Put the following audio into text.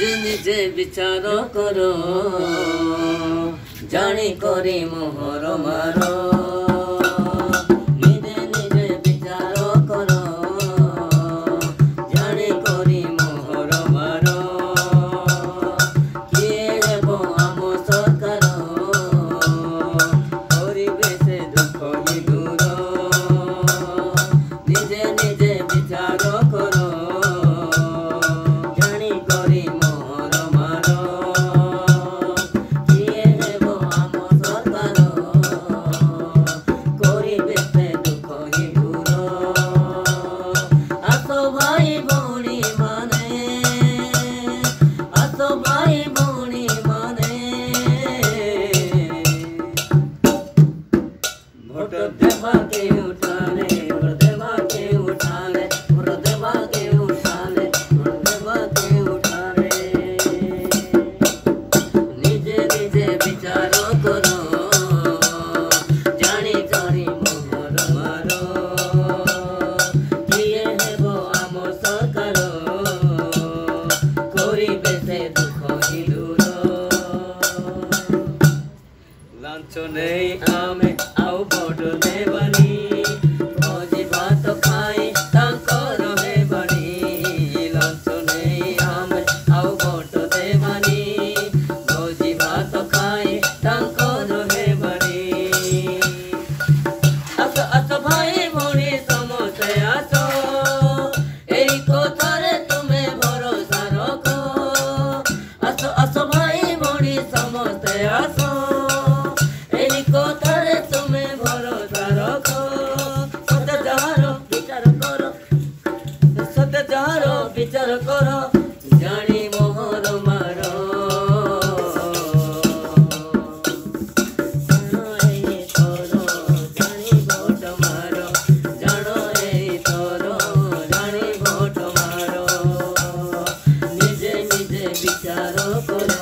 ନିଜେ ବିଚାର କର ଜାଣି କରି ମୋହର ମାର ନିଜେ ନିଜେ ବିଚାର କର ଜାଣି କରି ମୋହର ମାର କିଏ ହେବ ଆମ ସରକାର କରିବେ ସେ ଦୁଃଖ ହିଁ ଦୂର ନିଜେ ନିଜେ ବିଚାର କର लांचो नहीं आमे आउ भोट देवानी भोजी भात खाई तांकर हेबानी लांचो नहीं आमे आउ भोट देवानी भोजी भात खाई तांकर हेबानी आसो आसो भाई भोनी समस्ते आसो एई कथारे तुमे भरोसा रखो आसो आसो भाई भोनी समस्ते आसो कथारे तुमे भरोसा रखो सत्य जाहारो विचार करो सत्य जाहारो विचार करो जानी मोहर मारो जानी भोट मारो जानो ए तोरो जानी भोट मारो निजे निजे विचार करो।